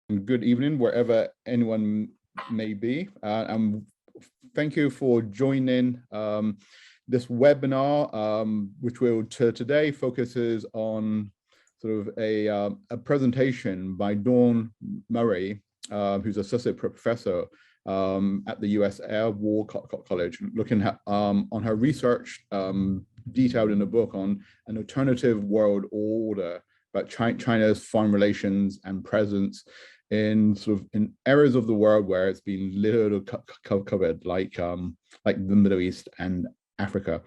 good evening, wherever anyone may be. And thank you for joining this webinar, which will today focuses on sort of a presentation by Dawn Murray, who's associate professor at the US Air War College, looking at on her research detailed in the book on an alternative world order about China's foreign relations and presence in sort of in areas of the world where it's been little covered, like the Middle East and Africa.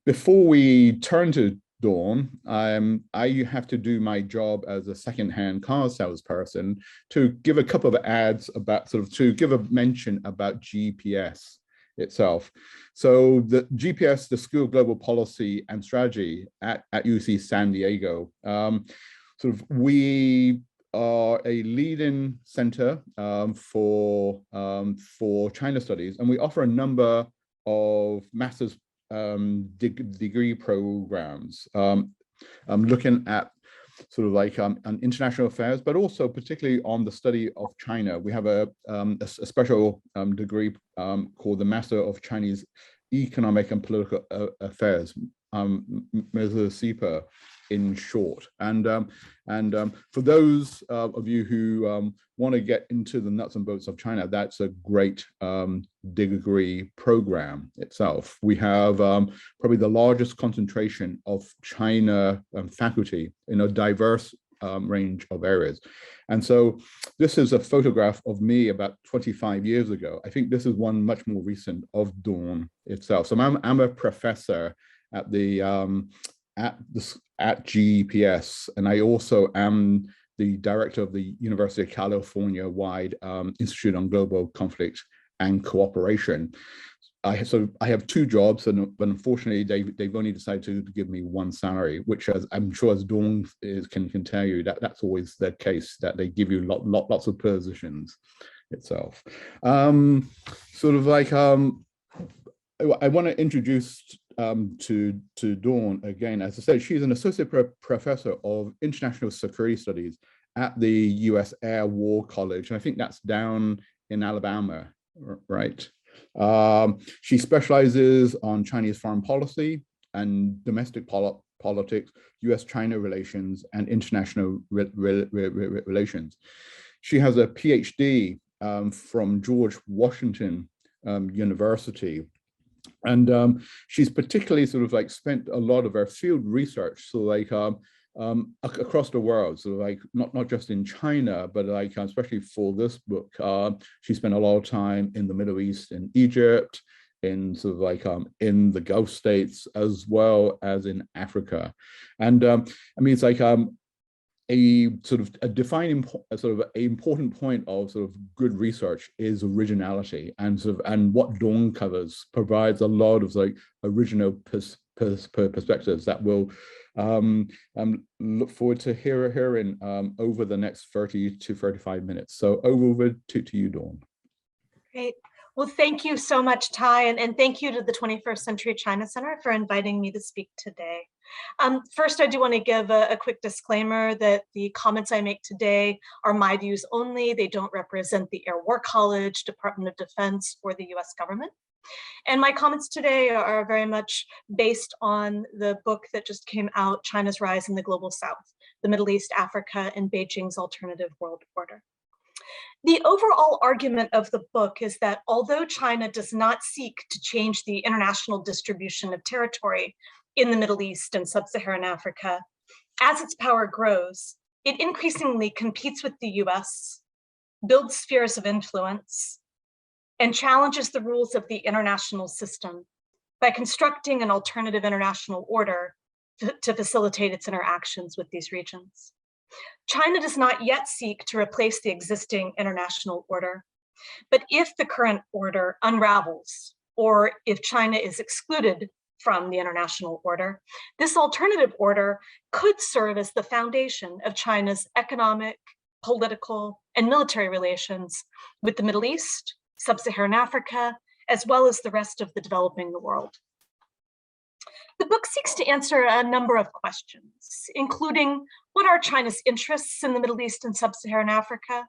Before we turn to Dawn, I have to do my job as a second-hand car salesperson to give a couple of ads about to give a mention about GPS itself. So the GPS, the School of Global Policy and Strategy at UC San Diego, we are a leading center for China studies, and we offer a number of master's degree programs looking at sort of like on international affairs, but also particularly on the study of China. We have a special degree called the Master of Chinese Economic and Political Affairs, MESA in short. And for those of you who want to get into the nuts and bolts of China, that's a great degree program itself. We have probably the largest concentration of China faculty in a diverse range of areas. And so this is a photograph of me about 25 years ago. I think this is one much more recent of Dawn itself. So I'm a professor at the at GPS, and I also am the director of the University of California-wide Institute on Global Conflict and Cooperation. I have two jobs, but unfortunately they've only decided to give me one salary, which I'm sure as Dawn can tell you that's always the case, that they give you lots of positions itself. I want to introduce to Dawn again. As I said, she's an associate professor of international security studies at the US Air War College, and I think that's down in Alabama, right? She specializes on Chinese foreign policy and domestic politics, US-China relations, and international relations. She has a PhD from George Washington University. And she's particularly sort of like spent a lot of her field research, so like across the world, so like not just in China, but like especially for this book, she spent a lot of time in the Middle East, in Egypt, in sort of like in the Gulf states, as well as in Africa. And I mean, it's like a sort of a defining sort of an important point of sort of good research is originality, and what Dawn covers provides a lot of like original perspectives that we'll look forward to hearing over the next 30 to 35 minutes. So over to you, Dawn. Great. Well, thank you so much, Ty, and thank you to the 21st Century China Center for inviting me to speak today. First, I do want to give a quick disclaimer that the comments I make today are my views only. They don't represent the Air War College, Department of Defense, or the US government. And my comments today are very much based on the book that just came out, China's Rise in the Global South, the Middle East, Africa, and Beijing's Alternative World Order. The overall argument of the book is that although China does not seek to change the international distribution of territory in the Middle East and sub-Saharan Africa, as its power grows, it increasingly competes with the US, builds spheres of influence, and challenges the rules of the international system by constructing an alternative international order to facilitate its interactions with these regions. China does not yet seek to replace the existing international order, but if the current order unravels, or if China is excluded from the international order, this alternative order could serve as the foundation of China's economic, political, and military relations with the Middle East, sub-Saharan Africa, as well as the rest of the developing world. The book seeks to answer a number of questions, including what are China's interests in the Middle East and sub-Saharan Africa?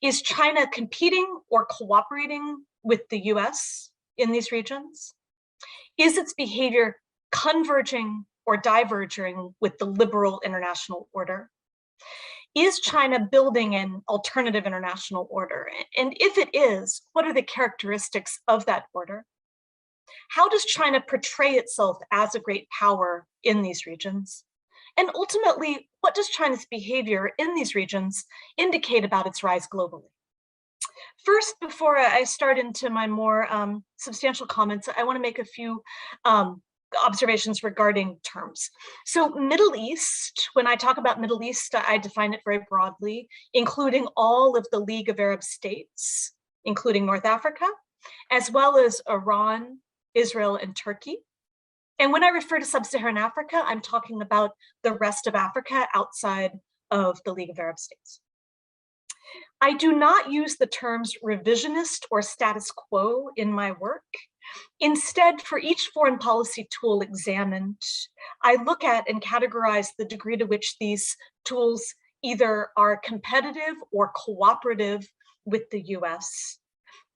Is China competing or cooperating with the US in these regions? Is its behavior converging or diverging with the liberal international order? Is China building an alternative international order? And if it is, what are the characteristics of that order? How does China portray itself as a great power in these regions? And ultimately, what does China's behavior in these regions indicate about its rise globally? First, before I start into my more substantial comments, I want to make a few observations regarding terms. So Middle East, when I talk about Middle East, I define it very broadly, including all of the League of Arab States, including North Africa, as well as Iran, Israel, and Turkey. And when I refer to Sub-Saharan Africa, I'm talking about the rest of Africa outside of the League of Arab States. I do not use the terms revisionist or status quo in my work. Instead, for each foreign policy tool examined, I look at and categorize the degree to which these tools either are competitive or cooperative with the US,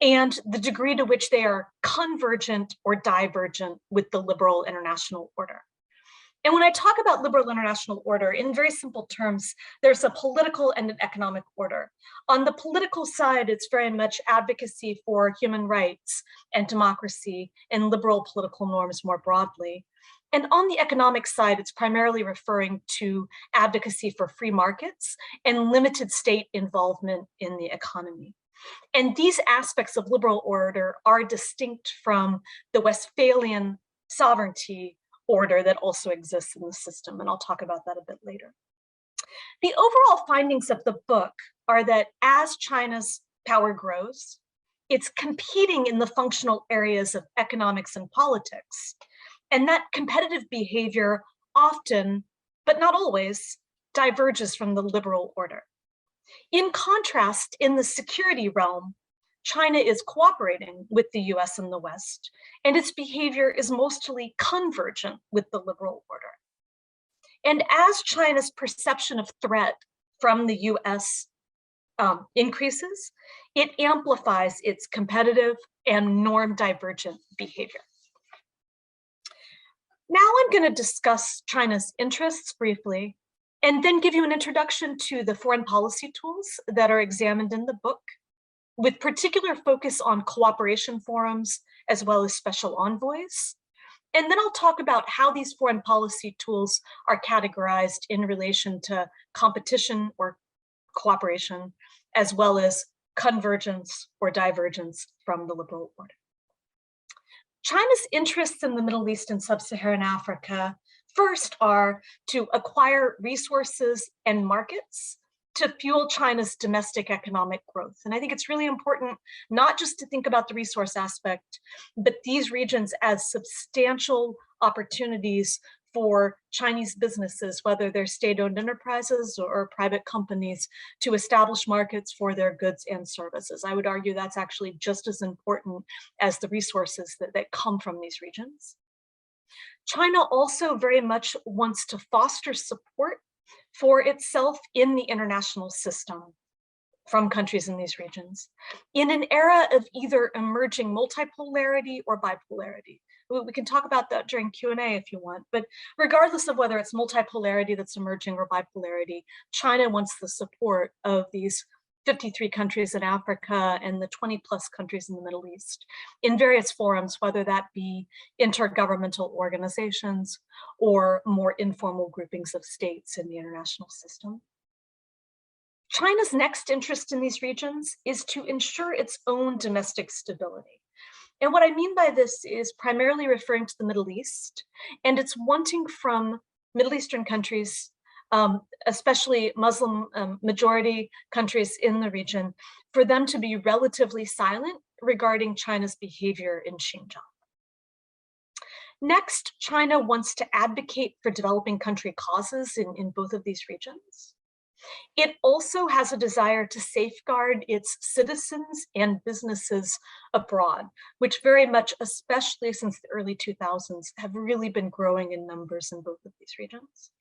and the degree to which they are convergent or divergent with the liberal international order. And when I talk about liberal international order, in very simple terms, there's a political and an economic order. On the political side, it's very much advocacy for human rights and democracy and liberal political norms more broadly. And on the economic side, it's primarily referring to advocacy for free markets and limited state involvement in the economy. And these aspects of liberal order are distinct from the Westphalian sovereignty order that also exists in the system, and I'll talk about that a bit later. The overall findings of the book are that as China's power grows, it's competing in the functional areas of economics and politics, and that competitive behavior often, but not always, diverges from the liberal order. In contrast, in the security realm, China is cooperating with the US and the West, and its behavior is mostly convergent with the liberal order. And as China's perception of threat from the US increases, it amplifies its competitive and norm divergent behavior. Now I'm going to discuss China's interests briefly, and then give you an introduction to the foreign policy tools that are examined in the book, with particular focus on cooperation forums, as well as special envoys. And then I'll talk about how these foreign policy tools are categorized in relation to competition or cooperation, as well as convergence or divergence from the liberal order. China's interests in the Middle East and Sub-Saharan Africa first are to acquire resources and markets to fuel China's domestic economic growth. And I think it's really important not just to think about the resource aspect, but these regions as substantial opportunities for Chinese businesses, whether they're state-owned enterprises or private companies, to establish markets for their goods and services. I would argue that's actually just as important as the resources that come from these regions. China also very much wants to foster support for itself in the international system from countries in these regions, in an era of either emerging multipolarity or bipolarity. We can talk about that during Q&A if you want, but regardless of whether it's multipolarity that's emerging or bipolarity, China wants the support of these 53 countries in Africa and the 20+ countries in the Middle East in various forums, whether that be intergovernmental organizations or more informal groupings of states in the international system. China's next interest in these regions is to ensure its own domestic stability. And what I mean by this is primarily referring to the Middle East, and it's wanting from Middle Eastern countries, especially Muslim majority countries in the region, for them to be relatively silent regarding China's behavior in Xinjiang. Next, China wants to advocate for developing country causes in both of these regions. It also has a desire to safeguard its citizens and businesses abroad, which very much, especially since the early 2000s, have really been growing in numbers in both of these regions.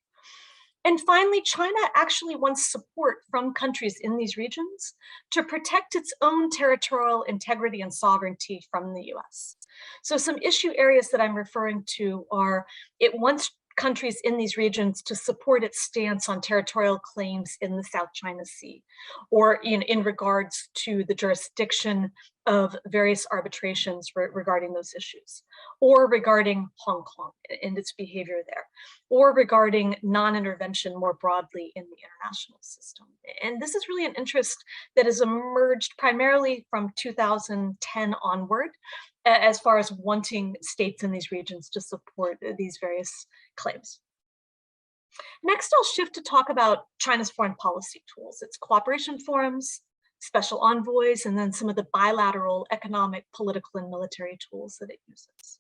And finally, China actually wants support from countries in these regions to protect its own territorial integrity and sovereignty from the US. So some issue areas that I'm referring to are it wants countries in these regions to support its stance on territorial claims in the South China Sea, or in regards to the jurisdiction of various arbitrations regarding those issues, or regarding Hong Kong and its behavior there, or regarding non-intervention more broadly in the international system. And this is really an interest that has emerged primarily from 2010 onward, as far as wanting states in these regions to support these various claims. Next, I'll shift to talk about China's foreign policy tools, its cooperation forums, special envoys, and then some of the bilateral economic, political, and military tools that it uses.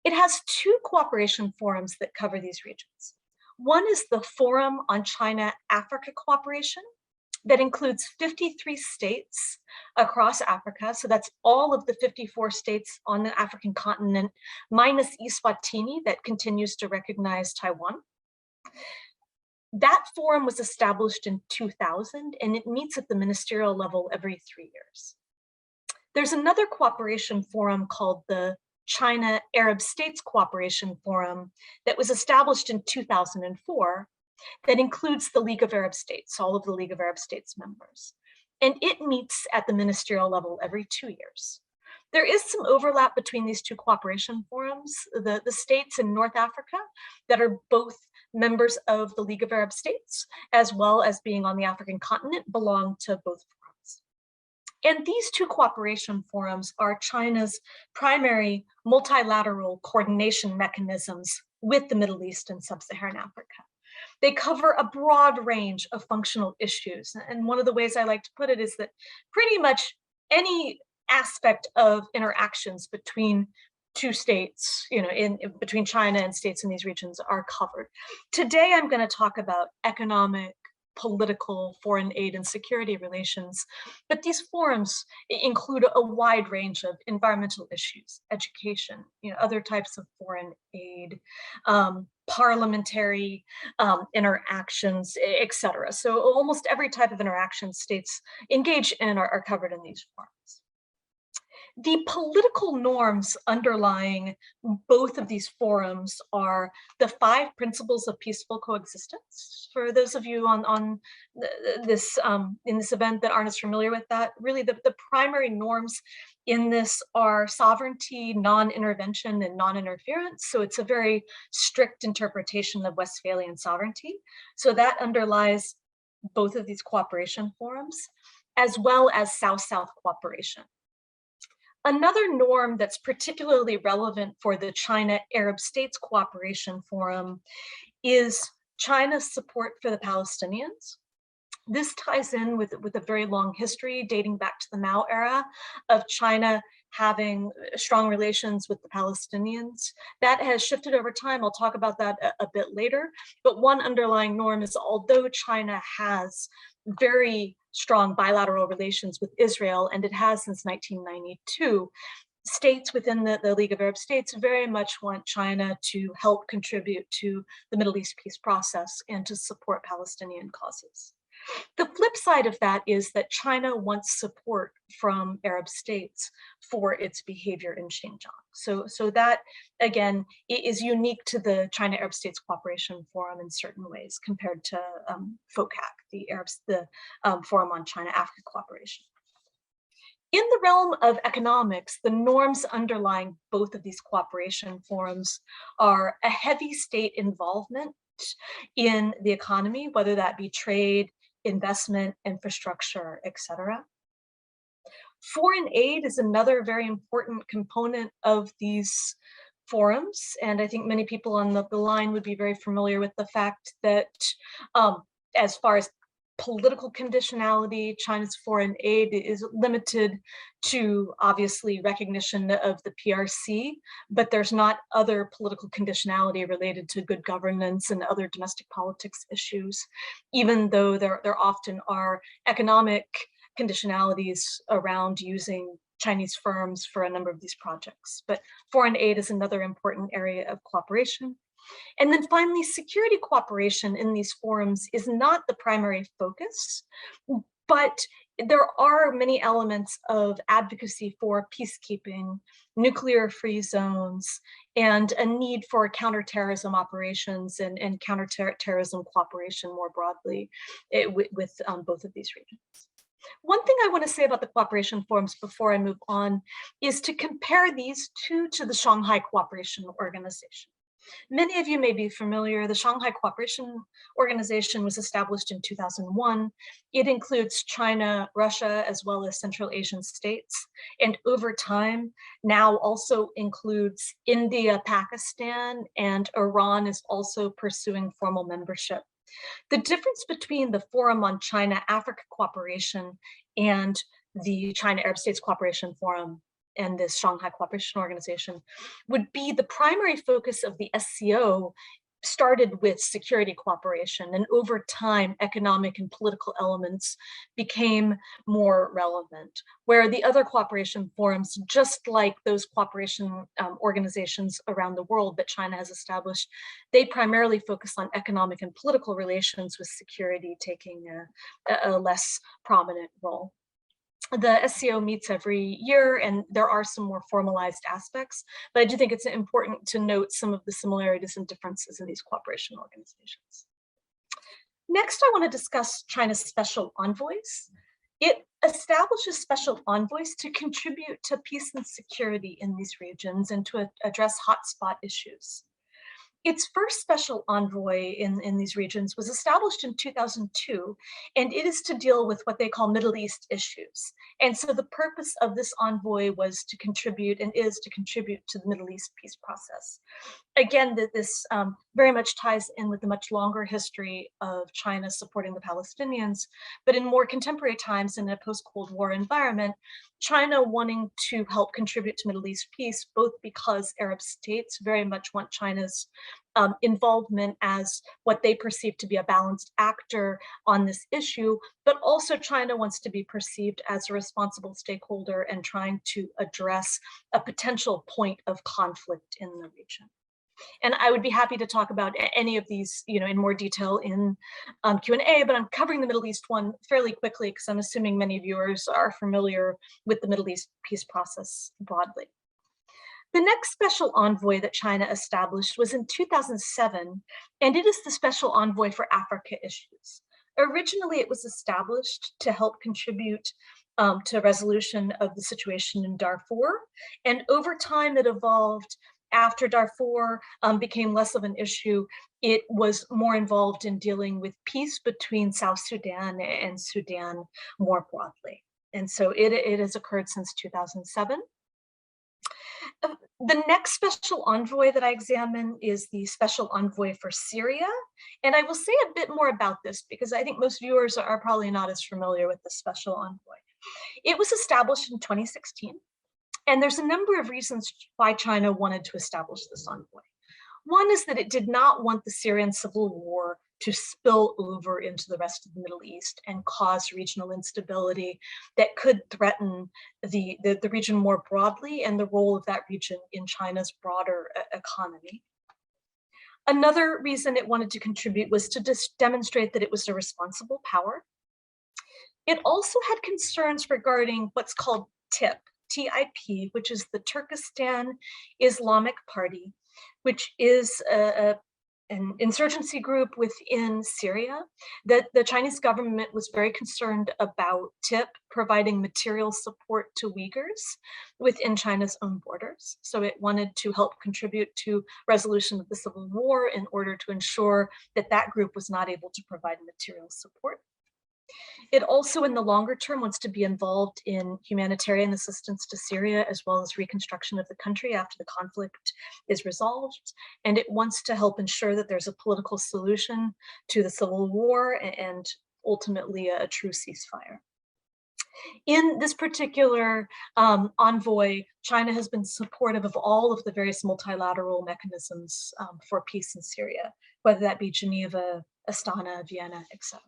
It has two cooperation forums that cover these regions. One is the Forum on China-Africa Cooperation, that includes 53 states across Africa. So that's all of the 54 states on the African continent, minus Eswatini that continues to recognize Taiwan. That forum was established in 2000, and it meets at the ministerial level every 3 years. There's another cooperation forum called the China Arab States Cooperation Forum that was established in 2004, that includes the League of Arab States, all of the League of Arab States members. And it meets at the ministerial level every 2 years. There is some overlap between these two cooperation forums. The states in North Africa that are both members of the League of Arab States, as well as being on the African continent, belong to both forums. And these two cooperation forums are China's primary multilateral coordination mechanisms with the Middle East and Sub-Saharan Africa. They cover a broad range of functional issues. And one of the ways I like to put it is that pretty much any aspect of interactions between two states, between China and states in these regions are covered. Today, I'm going to talk about economic, political, foreign aid, and security relations. But these forums include a wide range of environmental issues, education, other types of foreign aid, parliamentary interactions, etc. So almost every type of interaction states engage in are covered in these forums. The political norms underlying both of these forums are the 5 principles of peaceful coexistence. For those of you in this event that aren't as familiar with that, really the primary norms in this are sovereignty, non-intervention, and non-interference. So it's a very strict interpretation of Westphalian sovereignty. So that underlies both of these cooperation forums, as well as South-South cooperation. Another norm that's particularly relevant for the China Arab States Cooperation Forum is China's support for the Palestinians. This ties in with a very long history dating back to the Mao era of China having strong relations with the Palestinians. That has shifted over time. I'll talk about that a bit later. But one underlying norm is, although China has very strong bilateral relations with Israel, and it has since 1992, states within the League of Arab States very much want China to help contribute to the Middle East peace process and to support Palestinian causes. The flip side of that is that China wants support from Arab states for its behavior in Xinjiang. So that, again, is unique to the China Arab States Cooperation Forum in certain ways compared to FOCAC, the Forum on China-Africa Cooperation. In the realm of economics, the norms underlying both of these cooperation forums are a heavy state involvement in the economy, whether that be trade, investment, infrastructure, etc. Foreign aid is another very important component of these forums, and I think many people on the line would be very familiar with the fact that as far as political conditionality, China's foreign aid is limited to obviously recognition of the PRC, but there's not other political conditionality related to good governance and other domestic politics issues, even though there often are economic conditionalities around using Chinese firms for a number of these projects. But foreign aid is another important area of cooperation. And then finally, security cooperation in these forums is not the primary focus, but there are many elements of advocacy for peacekeeping, nuclear-free zones, and a need for counterterrorism operations and counterterrorism cooperation more broadly with both of these regions. One thing I want to say about the cooperation forums before I move on is to compare these two to the Shanghai Cooperation Organization. Many of you may be familiar. The Shanghai Cooperation Organization was established in 2001. It includes China, Russia, as well as Central Asian states. And over time, now also includes India, Pakistan, and Iran is also pursuing formal membership. The difference between the Forum on China-Africa Cooperation and the China-Arab States Cooperation Forum and this Shanghai Cooperation Organization would be the primary focus of the SCO started with security cooperation, and over time, economic and political elements became more relevant, where the other cooperation forums, just like those cooperation organizations around the world that China has established, they primarily focus on economic and political relations, with security taking a less prominent role. The SCO meets every year, and there are some more formalized aspects, but I do think it's important to note some of the similarities and differences in these cooperation organizations. Next, I want to discuss China's special envoys. It establishes special envoys to contribute to peace and security in these regions and to address hotspot issues. Its first special envoy in these regions was established in 2002, and it is to deal with what they call Middle East issues. And so the purpose of this envoy was to contribute, and is to contribute, to the Middle East peace process. Again, this very much ties in with the much longer history of China supporting the Palestinians, but in more contemporary times, in a post-Cold War environment, China wanting to help contribute to Middle East peace, both because Arab states very much want China's involvement as what they perceive to be a balanced actor on this issue, but also China wants to be perceived as a responsible stakeholder and trying to address a potential point of conflict in the region. And I would be happy to talk about any of these, in more detail in Q&A, but I'm covering the Middle East one fairly quickly because I'm assuming many viewers are familiar with the Middle East peace process broadly. The next special envoy that China established was in 2007, and it is the special envoy for Africa issues. Originally, it was established to help contribute to resolution of the situation in Darfur, and over time it evolved. After Darfur became less of an issue, it was more involved in dealing with peace between South Sudan and Sudan more broadly. And so it has occurred since 2007. The next special envoy that I examine is the special envoy for Syria. And I will say a bit more about this because I think most viewers are probably not as familiar with the special envoy. It was established in 2016. And there's a number of reasons why China wanted to establish this envoy. One is that it did not want the Syrian civil war to spill over into the rest of the Middle East and cause regional instability that could threaten the region more broadly and the role of that region in China's broader economy. Another reason it wanted to contribute was to demonstrate that it was a responsible power. It also had concerns regarding what's called TIP, TIP, which is the Turkestan Islamic Party, which is an insurgency group within Syria. That the Chinese government was very concerned about TIP providing material support to Uyghurs within China's own borders. So it wanted to help contribute to resolution of the civil war in order to ensure that that group was not able to provide material support. It also, in the longer term, wants to be involved in humanitarian assistance to Syria, as well as reconstruction of the country after the conflict is resolved. And it wants to help ensure that there's a political solution to the civil war and ultimately a true ceasefire. In this particular envoy, China has been supportive of all of the various multilateral mechanisms for peace in Syria, whether that be Geneva, Astana, Vienna, etc.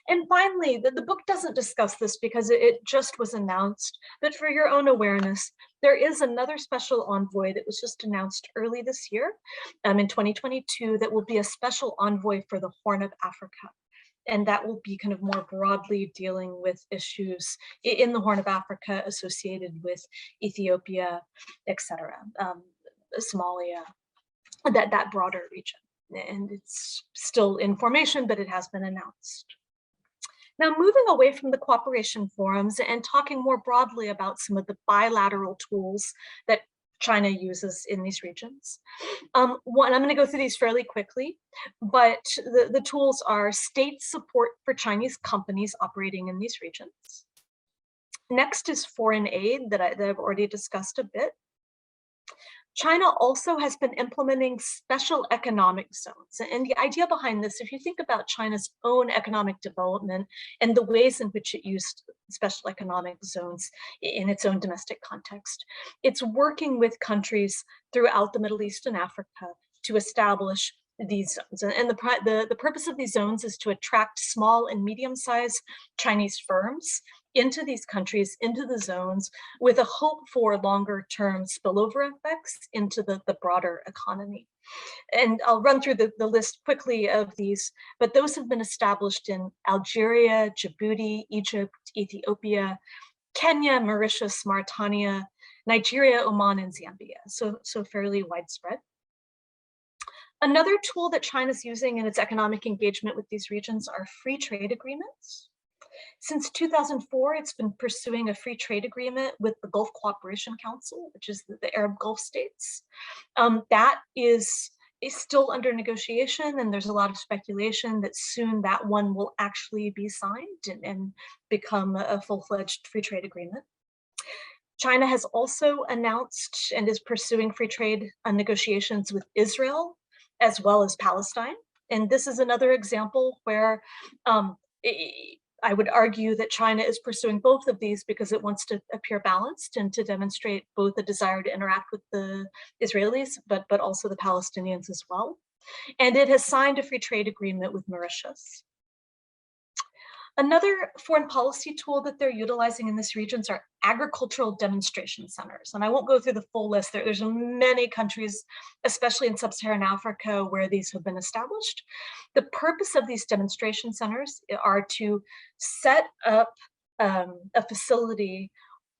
And finally, the book doesn't discuss this because it just was announced, but for your own awareness, there is another special envoy that was just announced early this year, in 2022, that will be a special envoy for the Horn of Africa. And that will be kind of more broadly dealing with issues in the Horn of Africa associated with Ethiopia, etc., Somalia, that broader region. And it's still in formation, but it has been announced. Now, moving away from the cooperation forums and talking more broadly about some of the bilateral tools that China uses in these regions. One, I'm going to go through these fairly quickly, but the tools are state support for Chinese companies operating in these regions. Next is foreign aid that I've already discussed a bit. China also has been implementing special economic zones. And the idea behind this, if you think about China's own economic development and the ways in which it used special economic zones in its own domestic context, it's working with countries throughout the Middle East and Africa to establish these zones. And the purpose of these zones is to attract small and medium-sized Chinese firms into these countries, into the zones, with a hope for longer-term spillover effects into the broader economy. And I'll run through the list quickly of these, but those have been established in Algeria, Djibouti, Egypt, Ethiopia, Kenya, Mauritius, Mauritania, Nigeria, Oman, and Zambia. So fairly widespread. Another tool that China's using in its economic engagement with these regions are free trade agreements. Since 2004, it's been pursuing a free trade agreement with the Gulf Cooperation Council, which is the Arab Gulf states. That is still under negotiation, and there's a lot of speculation that soon that one will actually be signed and become a full-fledged free trade agreement. China has also announced and is pursuing free trade negotiations with Israel, as well as Palestine. And this is another example where I would argue that China is pursuing both of these because it wants to appear balanced and to demonstrate both a desire to interact with the Israelis, but also the Palestinians as well. And it has signed a free trade agreement with Mauritius. Another foreign policy tool that they're utilizing in these regions are agricultural demonstration centers. And I won't go through the full list. There's many countries, especially in sub-Saharan Africa, where these have been established. The purpose of these demonstration centers are to set up a facility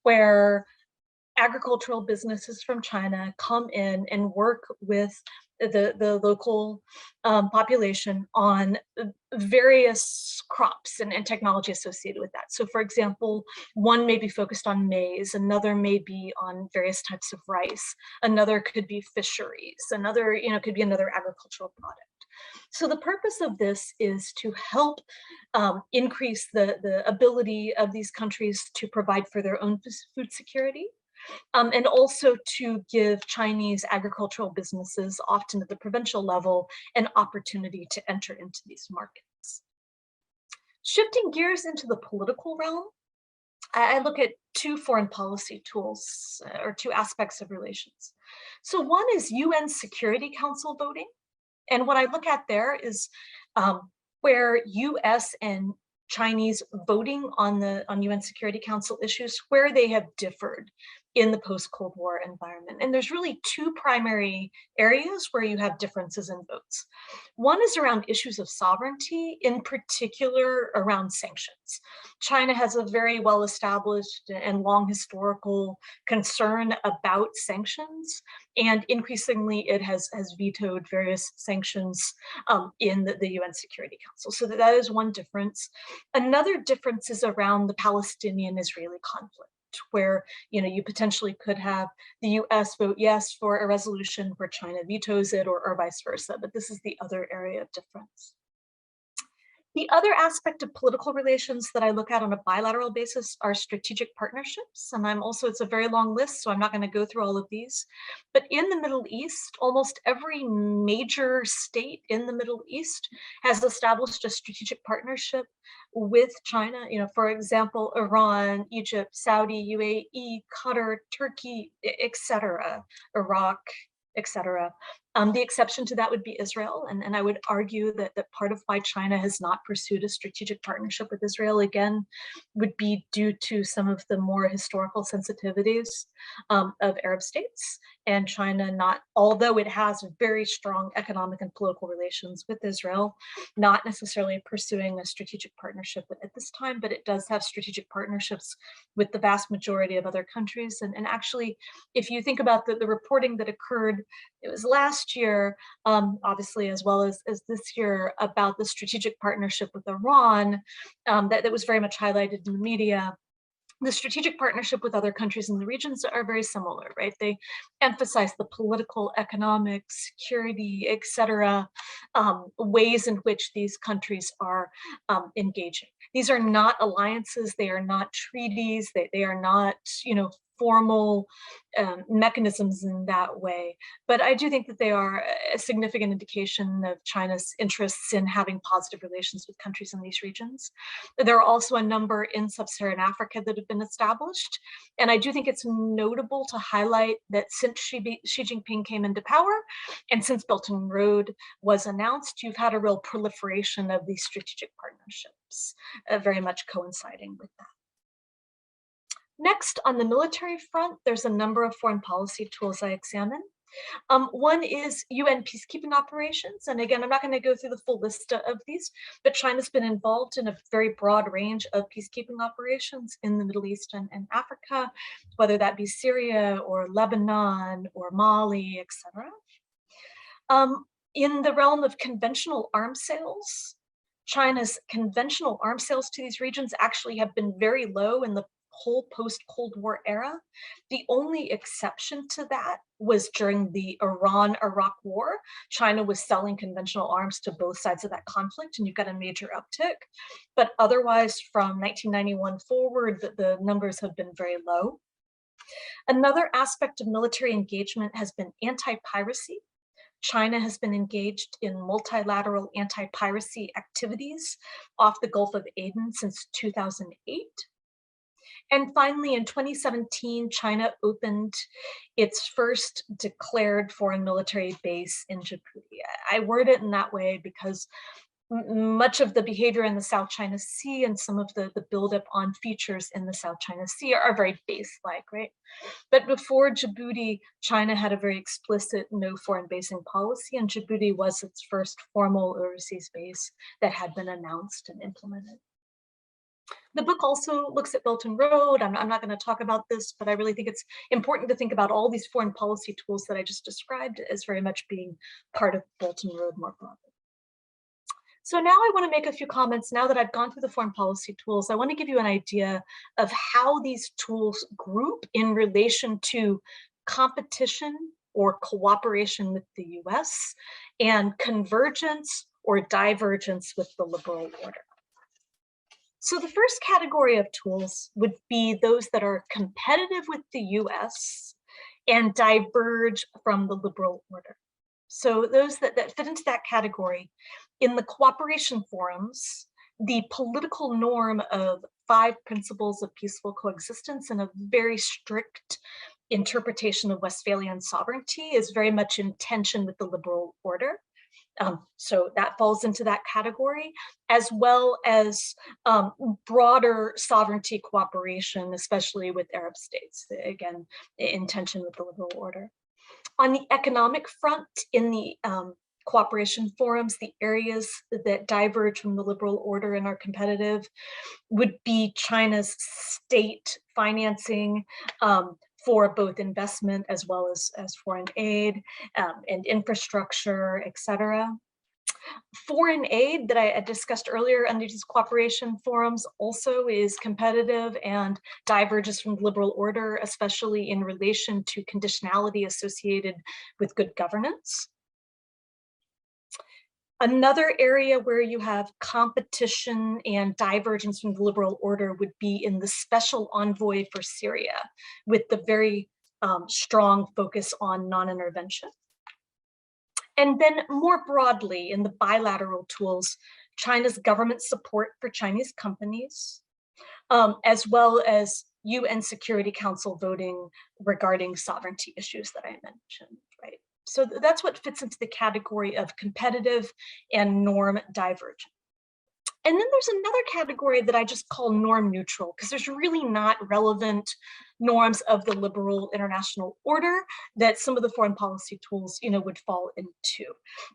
where agricultural businesses from China come in and work with the local population on various crops and technology associated with that. So for example, one may be focused on maize, another may be on various types of rice, another could be fisheries, another could be another agricultural product. So the purpose of this is to help increase the ability of these countries to provide for their own food security. And also to give Chinese agricultural businesses, often at the provincial level, an opportunity to enter into these markets. Shifting gears into the political realm, I look at two foreign policy tools, or two aspects of relations. So one is UN Security Council voting. And what I look at there is where US and Chinese voting on UN Security Council issues, where they have differed in the post-Cold War environment. And there's really two primary areas where you have differences in votes. One is around issues of sovereignty, in particular around sanctions. China has a very well-established and long historical concern about sanctions, and increasingly it has vetoed various sanctions in the UN Security Council. So that is one difference. Another difference is around the Palestinian-Israeli conflict, where you potentially could have the US vote yes for a resolution where China vetoes it, or vice versa, but this is the other area of difference. The other aspect of political relations that I look at on a bilateral basis are strategic partnerships. And it's a very long list, so I'm not going to go through all of these. But in the Middle East, almost every major state in the Middle East has established a strategic partnership with China. For example, Iran, Egypt, Saudi, UAE, Qatar, Turkey, etc., Iraq, etc. The exception to that would be Israel, and I would argue that part of why China has not pursued a strategic partnership with Israel, again, would be due to some of the more historical sensitivities of Arab states, and China not, although it has very strong economic and political relations with Israel, not necessarily pursuing a strategic partnership at this time, but it does have strategic partnerships with the vast majority of other countries. And actually, if you think about the reporting that occurred, it was last year, obviously, as well as this year, about the strategic partnership with Iran, that was very much highlighted in the media. The strategic partnership with other countries in the regions are very similar, right? They emphasize the political, economic, security, etc., ways in which these countries are engaging. These are not alliances, they are not treaties, they are not, formal mechanisms in that way. But I do think that they are a significant indication of China's interests in having positive relations with countries in these regions. There are also a number in sub-Saharan Africa that have been established. And I do think it's notable to highlight that since Xi Jinping came into power and since Belt and Road was announced, you've had a real proliferation of these strategic partnerships, very much coinciding with that. Next, on the military front, there's a number of foreign policy tools I examine. One is UN peacekeeping operations. And again, I'm not going to go through the full list of these, but China's been involved in a very broad range of peacekeeping operations in the Middle East and Africa, whether that be Syria or Lebanon or Mali, etc. In the realm of conventional arms sales, China's conventional arms sales to these regions actually have been very low in the whole post-Cold War era. The only exception to that was during the Iran-Iraq War. China was selling conventional arms to both sides of that conflict, and you've got a major uptick. But otherwise, from 1991 forward, the numbers have been very low. Another aspect of military engagement has been anti-piracy. China has been engaged in multilateral anti-piracy activities off the Gulf of Aden since 2008. And finally, in 2017, China opened its first declared foreign military base in Djibouti. I word it in that way because much of the behavior in the South China Sea and some of the buildup on features in the South China Sea are very base-like, right? But before Djibouti, China had a very explicit no foreign basing policy, and Djibouti was its first formal overseas base that had been announced and implemented. The book also looks at Belt and Road. I'm not going to talk about this, but I really think it's important to think about all these foreign policy tools that I just described as very much being part of Belt and Road more broadly. So now I want to make a few comments. Now that I've gone through the foreign policy tools, I want to give you an idea of how these tools group in relation to competition or cooperation with the US and convergence or divergence with the liberal order. So the first category of tools would be those that are competitive with the US and diverge from the liberal order. So those that fit into that category, in the cooperation forums, the political norm of 5 principles of peaceful coexistence and a very strict interpretation of Westphalian sovereignty is very much in tension with the liberal order. So that falls into that category, as well as broader sovereignty cooperation, especially with Arab states, again, in tension with the liberal order. On the economic front, in the cooperation forums, the areas that diverge from the liberal order and are competitive would be China's state financing for both investment as well as foreign aid and infrastructure, etc. Foreign aid that I discussed earlier under these cooperation forums also is competitive and diverges from the liberal order, especially in relation to conditionality associated with good governance. Another area where you have competition and divergence from the liberal order would be in the special envoy for Syria, with the very strong focus on non-intervention. And then more broadly, in the bilateral tools, China's government support for Chinese companies, as well as UN Security Council voting regarding sovereignty issues that I mentioned, right? So that's what fits into the category of competitive and norm divergent. And then there's another category that I just call norm neutral, because there's really not relevant norms of the liberal international order that some of the foreign policy tools, would fall into.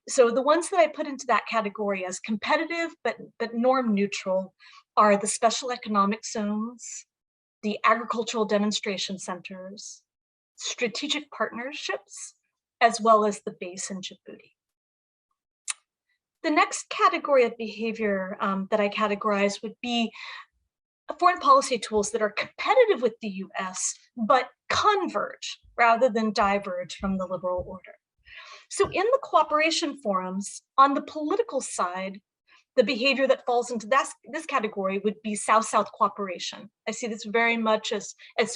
So the ones that I put into that category as competitive but norm neutral are the special economic zones, the agricultural demonstration centers, strategic partnerships, as well as the base in Djibouti. The next category of behavior that I categorize would be foreign policy tools that are competitive with the US, but converge rather than diverge from the liberal order. So in the cooperation forums, on the political side, the behavior that falls into this category would be South-South cooperation. I see this very much as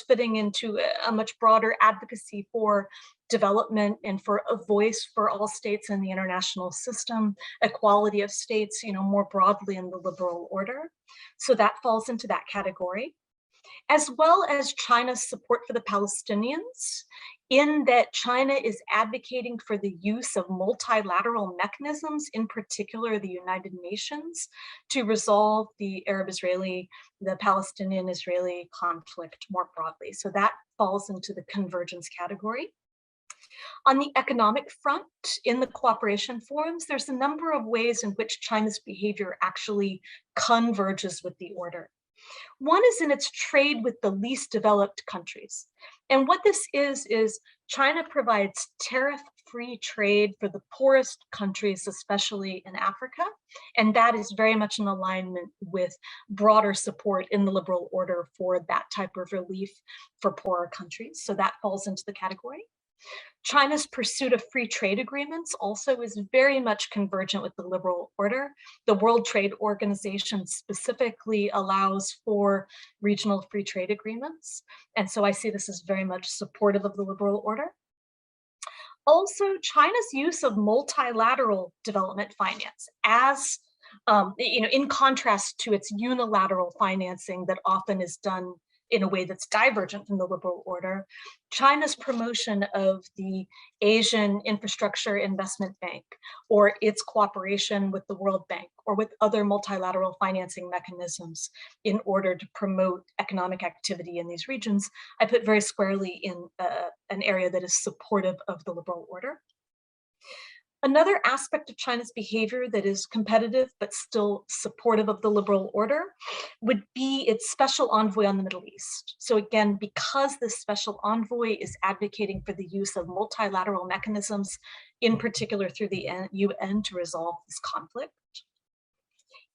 fitting into a much broader advocacy for development and for a voice for all states in the international system, equality of states, more broadly in the liberal order. So that falls into that category, as well as China's support for the Palestinians, in that China is advocating for the use of multilateral mechanisms, in particular the United Nations, to resolve the Arab-Israeli, the Palestinian-Israeli conflict more broadly. So that falls into the convergence category. On the economic front, in the cooperation forums, there's a number of ways in which China's behavior actually converges with the order. One is in its trade with the least developed countries. And what this is China provides tariff-free trade for the poorest countries, especially in Africa. And that is very much in alignment with broader support in the liberal order for that type of relief for poorer countries. So that falls into the category. China's pursuit of free trade agreements also is very much convergent with the liberal order. The World Trade Organization specifically allows for regional free trade agreements. And so I see this as very much supportive of the liberal order. Also, China's use of multilateral development finance as in contrast to its unilateral financing that often is done in a way that's divergent from the liberal order, China's promotion of the Asian Infrastructure Investment Bank, or its cooperation with the World Bank, or with other multilateral financing mechanisms in order to promote economic activity in these regions, I put very squarely in an area that is supportive of the liberal order. Another aspect of China's behavior that is competitive but still supportive of the liberal order would be its special envoy on the Middle East. So again, because this special envoy is advocating for the use of multilateral mechanisms, in particular through the UN, to resolve this conflict.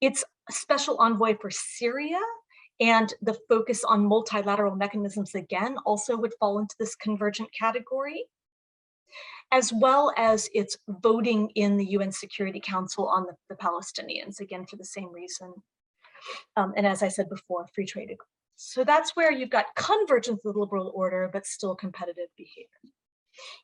Its special envoy for Syria and the focus on multilateral mechanisms, again, also would fall into this convergent category, as well as its voting in the UN Security Council on the Palestinians, again, for the same reason. And as I said before, free trade agreements. So that's where you've got convergence of the liberal order, but still competitive behavior.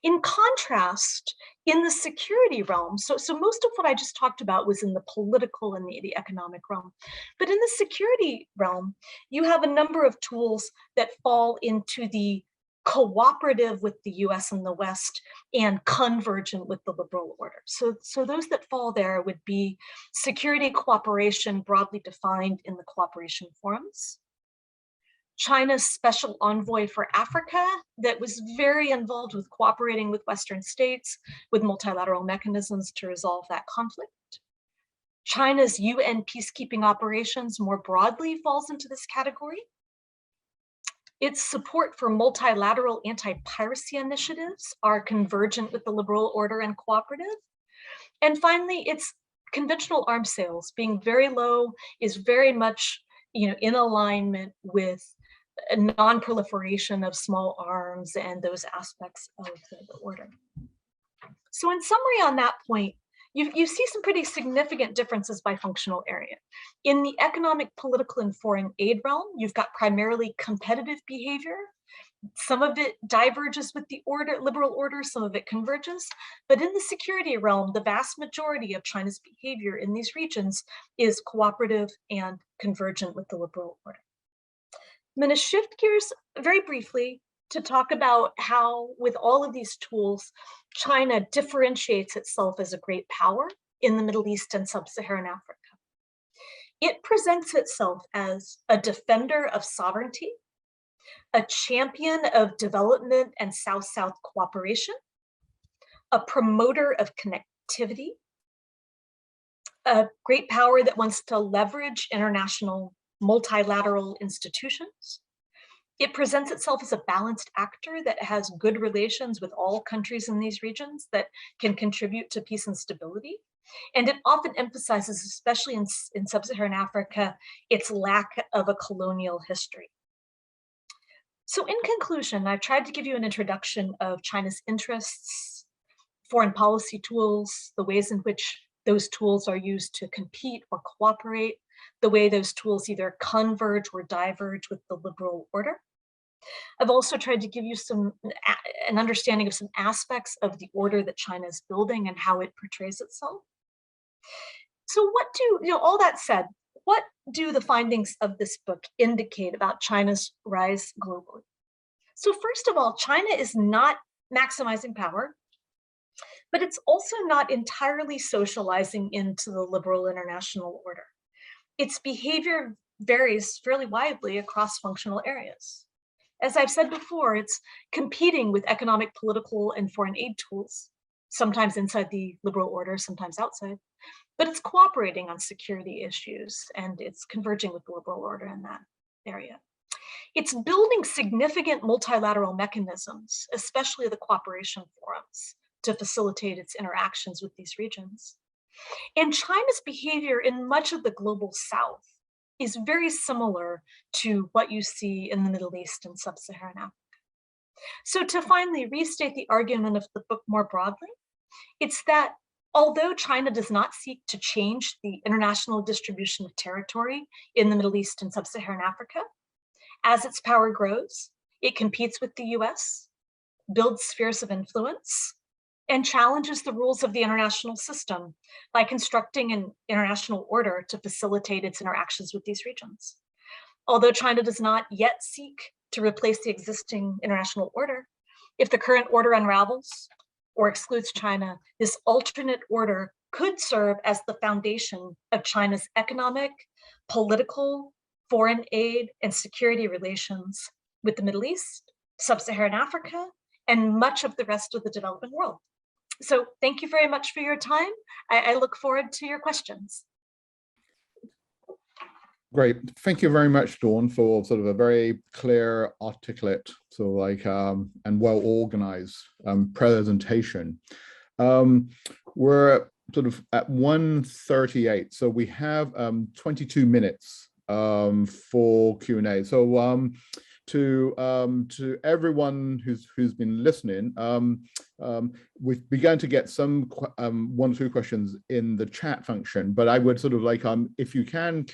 In contrast, in the security realm, so most of what I just talked about was in the political and the economic realm, but in the security realm, you have a number of tools that fall into the cooperative with the US and the West and convergent with the liberal order. So those that fall there would be security cooperation broadly defined in the cooperation forums, China's special envoy for Africa that was very involved with cooperating with Western states with multilateral mechanisms to resolve that conflict. China's UN peacekeeping operations more broadly falls into this category. Its support for multilateral anti-piracy initiatives are convergent with the liberal order and cooperative. And finally, its conventional arms sales being very low is very much in alignment with a non-proliferation of small arms and those aspects of the order. So in summary on that point, you see some pretty significant differences by functional area. In the economic, political, and foreign aid realm, you've got primarily competitive behavior. Some of it diverges with the liberal order, some of it converges. But in the security realm, the vast majority of China's behavior in these regions is cooperative and convergent with the liberal order. I'm going to shift gears very briefly to talk about how, with all of these tools, China differentiates itself as a great power in the Middle East and Sub-Saharan Africa. It presents itself as a defender of sovereignty, a champion of development and South-South cooperation, a promoter of connectivity, a great power that wants to leverage international multilateral institutions. It presents itself as a balanced actor that has good relations with all countries in these regions that can contribute to peace and stability. And it often emphasizes, especially in Sub-Saharan Africa, its lack of a colonial history. So in conclusion, I've tried to give you an introduction of China's interests, foreign policy tools, the ways in which those tools are used to compete or cooperate, the way those tools either converge or diverge with the liberal order. I've also tried to give you an understanding of some aspects of the order that China is building and how it portrays itself. So all that said, what do the findings of this book indicate about China's rise globally? So first of all, China is not maximizing power, but it's also not entirely socializing into the liberal international order. Its behavior varies fairly widely across functional areas. As I've said before, it's competing with economic, political, and foreign aid tools, sometimes inside the liberal order, sometimes outside, but it's cooperating on security issues, and it's converging with the liberal order in that area. It's building significant multilateral mechanisms, especially the cooperation forums, to facilitate its interactions with these regions. And China's behavior in much of the global South is very similar to what you see in the Middle East and Sub-Saharan Africa. So to finally restate the argument of the book more broadly, it's that although China does not seek to change the international distribution of territory in the Middle East and Sub-Saharan Africa, as its power grows, it competes with the US, builds spheres of influence, and challenges the rules of the international system by constructing an international order to facilitate its interactions with these regions. Although China does not yet seek to replace the existing international order, if the current order unravels or excludes China, this alternate order could serve as the foundation of China's economic, political, foreign aid, and security relations with the Middle East, Sub-Saharan Africa, and much of the rest of the developing world. So thank you very much for your time. I look forward to your questions. Great. Thank you very much, Dawn, for sort of a very clear, articulate, and well-organized presentation. We're sort of at 1:38, so we have 22 minutes for Q&A. So to everyone who's been listening, we've begun to get some 1 or 2 questions in the chat function, but I would sort of if you can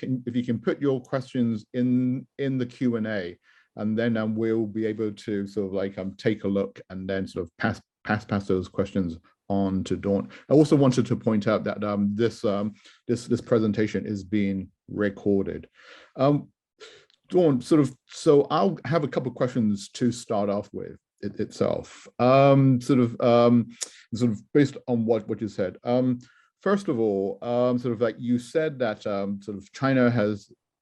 put your questions in the Q&A, and then we'll be able to sort of take a look and then sort of pass those questions on to Dawn. I also wanted to point out that this presentation is being recorded. Dawn, so I'll have a couple of questions to start off with itself, sort of based on what you said. First of all, you said that sort of China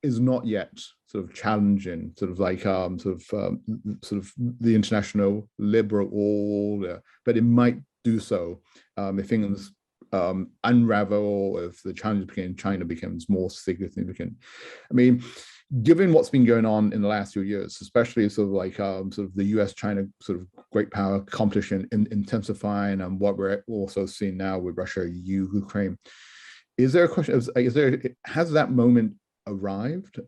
is not yet sort of challenging the international liberal order, but it might do so if things unravel, if the challenge between China becomes more significant. I mean, given what's been going on in the last few years, especially the US-China sort of great power competition intensifying, and what we're also seeing now with Russia, Ukraine, is there a question? Has that moment arrived?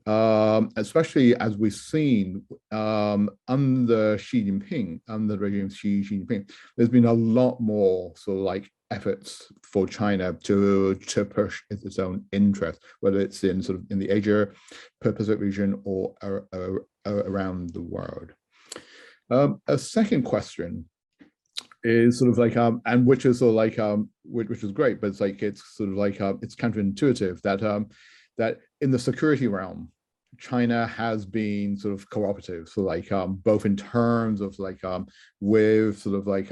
Especially as we've seen under Xi Jinping, under the regime Xi Jinping, there's been a lot more efforts for China to push its own interest, whether it's in the Asia Pacific region or around the world. A second question is and which is which is great, but it's counterintuitive that in the security realm, China has been sort of cooperative, so like both in terms of like with sort of like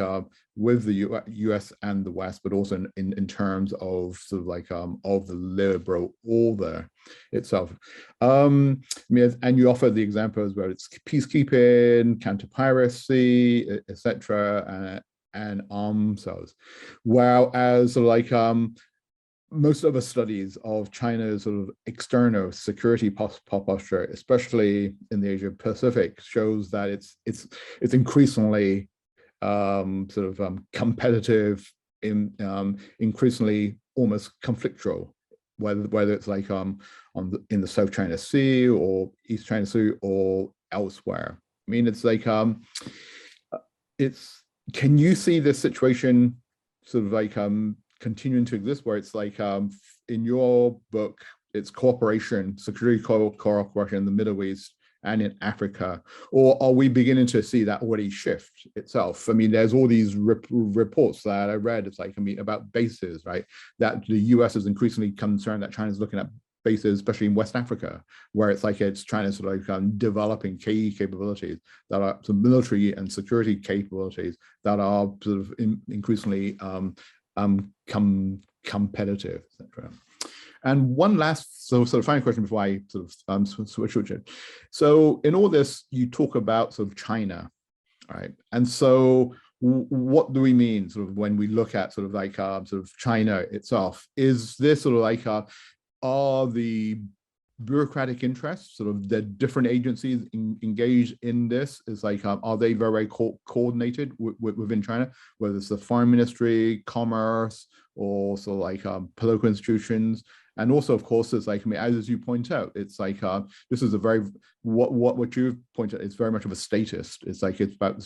with the US and the West, but also in terms of sort of like of the liberal order itself. I mean, and you offer the examples where it's peacekeeping, counter-piracy, etc., and arms sales, whereas sort of like most other studies of China's sort of external security posture, especially in the Asia Pacific, shows that it's increasingly competitive, increasingly almost conflictual, whether it's like in the South China Sea or East China Sea or elsewhere. I mean, it's like can you see this situation sort of like continuing to exist, where it's like in your book, it's cooperation, security cooperation in the Middle East and in Africa, or are we beginning to see that already shift itself? I mean, there's all these reports that I read, it's like, I mean, about bases, right? That the US is increasingly concerned that China's looking at bases, especially in West Africa, where it's like it's trying to sort of like developing key capabilities that are some military and security capabilities that are sort of increasingly competitive, etc. And one last sort of final question before I sort of switch it. So in all this, you talk about sort of China, right? And so what do we mean sort of when we look at sort of like sort of China itself? Is this sort of like are the bureaucratic interests, sort of the different agencies engaged in this, is like, are they very coordinated within China, whether it's the foreign ministry, commerce, or sort of like political institutions? And also, of course, it's like, I mean, as you point out, it's like this is a very what you've pointed out, it's very much of a statist. It's like it's about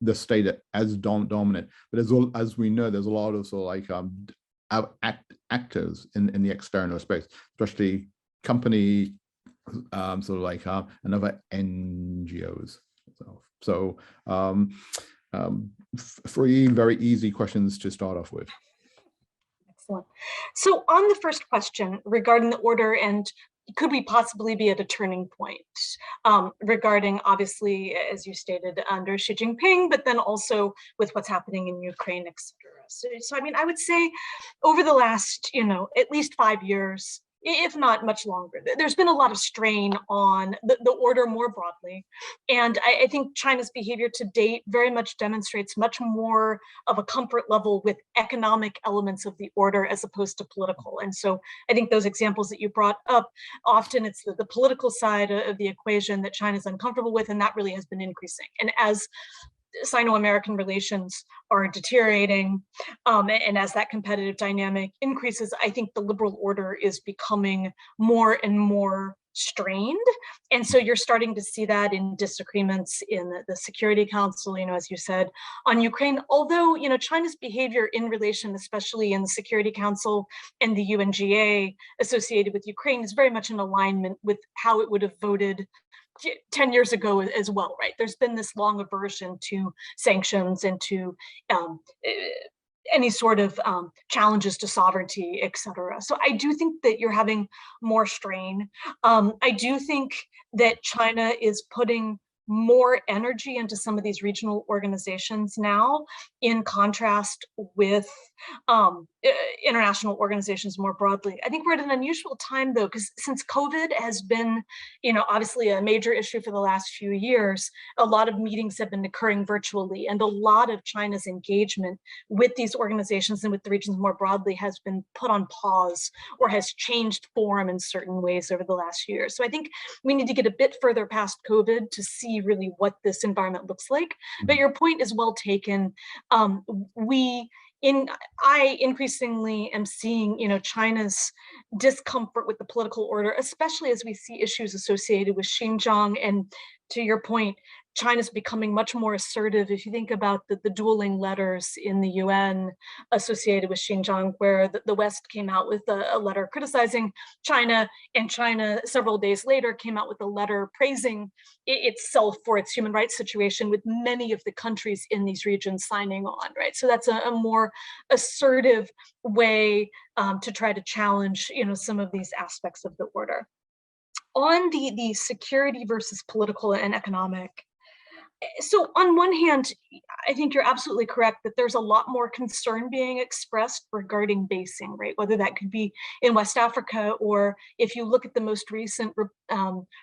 the state as dominant. But as we know, there's a lot of sort of like actors in the external space, especially company, sort of like and other NGOs. So three very easy questions to start off with. Excellent. So on the first question regarding the order and could we possibly be at a turning point regarding, obviously, as you stated, under Xi Jinping, but then also with what's happening in Ukraine, et cetera. So I mean, I would say over the last, at least 5 years, if not much longer, there's been a lot of strain on the order more broadly. And I think China's behavior to date very much demonstrates much more of a comfort level with economic elements of the order as opposed to political. And so I think those examples that you brought up, often it's the political side of the equation that China's uncomfortable with, and that really has been increasing. And as Sino-American relations are deteriorating, and as that competitive dynamic increases, I think the liberal order is becoming more and more strained. And so you're starting to see that in disagreements in the Security Council, as you said, on Ukraine. Although, China's behavior in relation, especially in the Security Council and the UNGA associated with Ukraine, is very much in alignment with how it would have voted 10 years ago as well, right? There's been this long aversion to sanctions and to any sort of challenges to sovereignty, et cetera. So I do think that you're having more strain. I do think that China is putting more energy into some of these regional organizations now, in contrast with international organizations more broadly. I think we're at an unusual time, though, because since COVID has been, obviously a major issue for the last few years, a lot of meetings have been occurring virtually, and a lot of China's engagement with these organizations and with the regions more broadly has been put on pause or has changed form in certain ways over the last few years. So I think we need to get a bit further past COVID to see really what this environment looks like. But your point is well taken. I increasingly am seeing, China's discomfort with the political order, especially as we see issues associated with Xinjiang. And to your point, China's becoming much more assertive. If you think about the dueling letters in the UN associated with Xinjiang, where the West came out with a letter criticizing China, and China several days later came out with a letter praising itself for its human rights situation, with many of the countries in these regions signing on, right? So that's a more assertive way to try to challenge, some of these aspects of the order. On the security versus political and economic, so on one hand, I think you're absolutely correct that there's a lot more concern being expressed regarding basing, right? Whether that could be in West Africa, or if you look at the most recent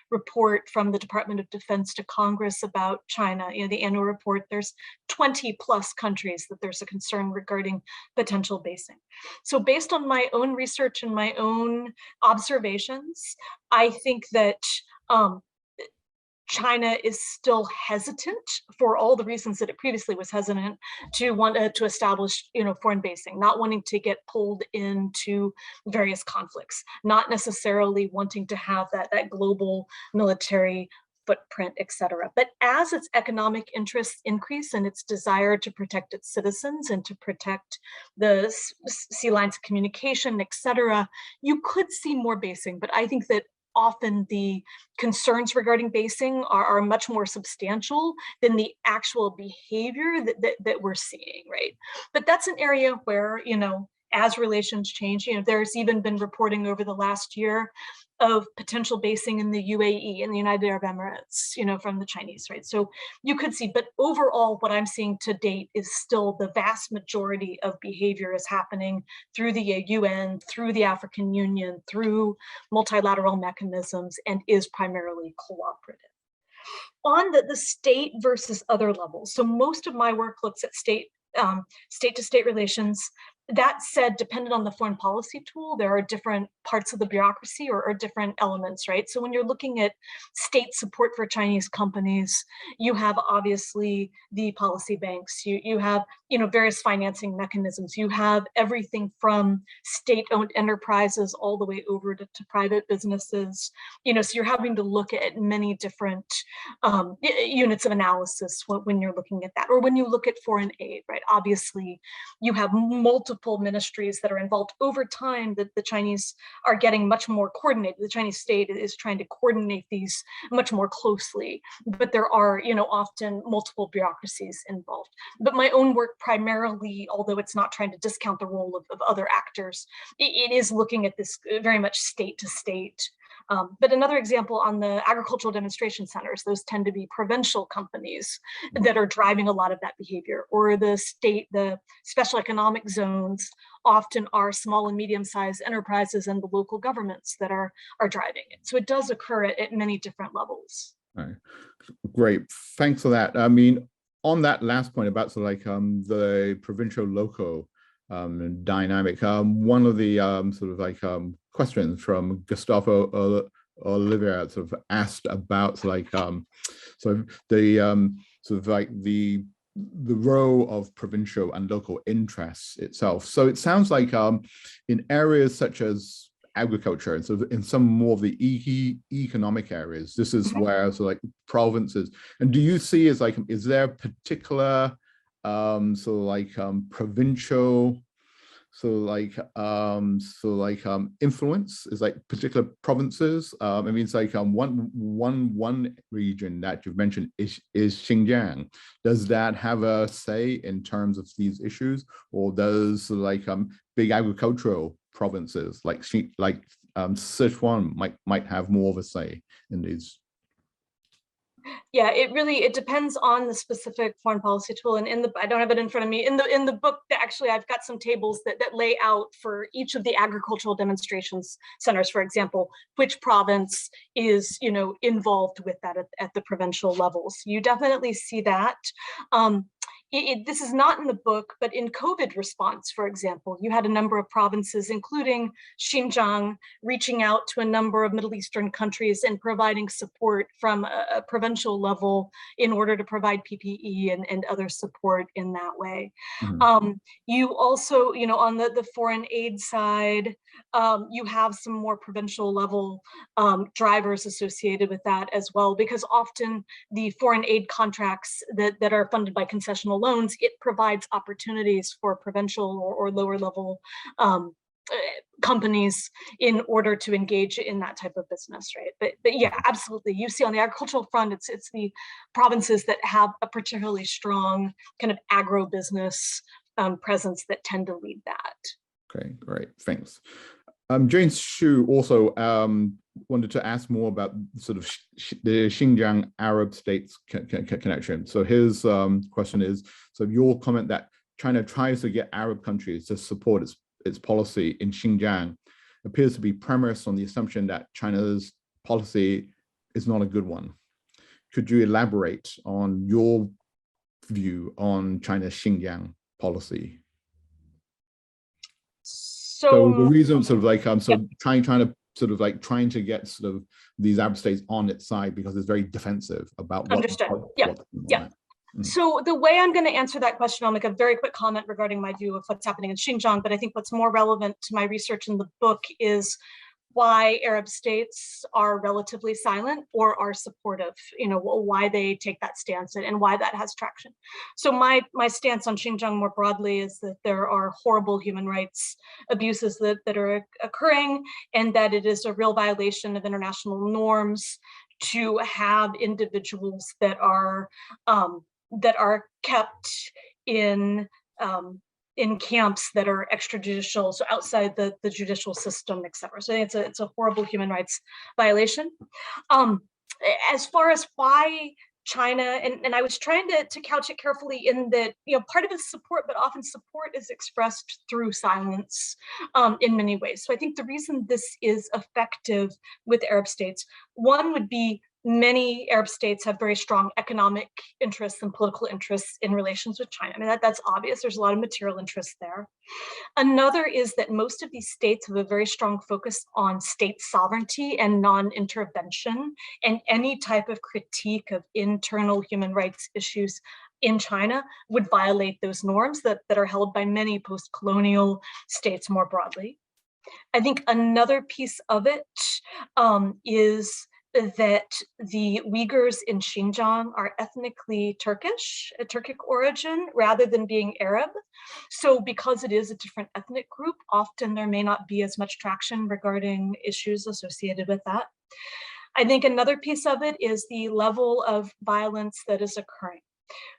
report from the Department of Defense to Congress about China, the annual report, there's 20 plus countries that there's a concern regarding potential basing. So based on my own research and my own observations, I think that China is still hesitant, for all the reasons that it previously was hesitant, to want to establish, foreign basing, not wanting to get pulled into various conflicts, not necessarily wanting to have that global military footprint, et cetera. But as its economic interests increase and its desire to protect its citizens and to protect the sea lines of communication, et cetera, you could see more basing. But I think that often the concerns regarding basing are much more substantial than the actual behavior that we're seeing, right? But that's an area where, as relations change, there's even been reporting over the last year of potential basing in the UAE, in the United Arab Emirates, from the Chinese, right? So you could see, but overall, what I'm seeing to date is still the vast majority of behavior is happening through the UN, through the African Union, through multilateral mechanisms, and is primarily cooperative. On the state versus other levels, so most of my work looks at state-to-state relations. That said, depending on the foreign policy tool, there are different parts of the bureaucracy or different elements, right? So when you're looking at state support for Chinese companies, you have obviously the policy banks, you have, various financing mechanisms, you have everything from state-owned enterprises all the way over to private businesses, so you're having to look at many different units of analysis when you're looking at that. Or when you look at foreign aid, right? Obviously, you have multiple ministries that are involved. Over time, that the Chinese are getting much more coordinated. The Chinese state is trying to coordinate these much more closely, but there are, often multiple bureaucracies involved. But my own work primarily, although it's not trying to discount the role of other actors, it is looking at this very much state to state. But another example on the agricultural demonstration centers, those tend to be provincial companies that are driving a lot of that behavior, or the special economic zones often are small and medium-sized enterprises and the local governments that are driving it. So it does occur at many different levels. Right. Great, thanks for that. I mean, on that last point about the provincial local dynamic, one of the questions from Gustavo Oliveira asked about the role of provincial and local interests itself. So it sounds like in areas such as agriculture and in some more of the economic areas, this is where provinces, and do you see is there a particular provincial influence is particular provinces? I mean, it's one region that you've mentioned is Xinjiang. Does that have a say in terms of these issues, or does big agricultural provinces like Sichuan might have more of a say in these? Yeah, it depends on the specific foreign policy tool. And I don't have it in front of me. In the book, actually, I've got some tables that lay out for each of the agricultural demonstrations centers, for example, which province is involved with that at the provincial levels. You definitely see that. This is not in the book, but in COVID response, for example, you had a number of provinces, including Xinjiang, reaching out to a number of Middle Eastern countries and providing support from a provincial level in order to provide PPE and other support in that way. Mm-hmm. You also, on the foreign aid side, you have some more provincial level drivers associated with that as well, because often the foreign aid contracts that are funded by concessional loans, it provides opportunities for provincial or lower level companies in order to engage in that type of business, right? But yeah, absolutely. You see on the agricultural front, it's the provinces that have a particularly strong kind of agro-business presence that tend to lead that. Okay, great, thanks. Jane Xu also wanted to ask more about sort of the Xinjiang Arab states connection. So his question is, so your comment that China tries to get Arab countries to support its policy in Xinjiang appears to be premised on the assumption that China's policy is not a good one. Could you elaborate on your view on China's Xinjiang policy? So the reason sort of like trying to get sort of these Arab states on its side because it's very defensive about what. Understood. So the way I'm going to answer that question, I'll make a very quick comment regarding my view of what's happening in Xinjiang, but I think what's more relevant to my research in the book is why Arab states are relatively silent or are supportive, why they take that stance and why that has traction. So my stance on Xinjiang more broadly is that there are horrible human rights abuses that are occurring, and that it is a real violation of international norms to have individuals that are kept in camps that are extrajudicial, so outside the judicial system, et cetera. So I think it's a horrible human rights violation. As far as why China, and I was trying to couch it carefully in that, part of it is support, but often support is expressed through silence in many ways. So I think the reason this is effective with Arab states, one would be many Arab states have very strong economic interests and political interests in relations with China. I mean, that's obvious. There's a lot of material interests there. Another is that most of these states have a very strong focus on state sovereignty and non-intervention, and any type of critique of internal human rights issues in China would violate those norms that are held by many post-colonial states more broadly. I think another piece of it is that the Uyghurs in Xinjiang are ethnically Turkish, a Turkic origin, rather than being Arab. So because it is a different ethnic group, often there may not be as much traction regarding issues associated with that. I think another piece of it is the level of violence that is occurring.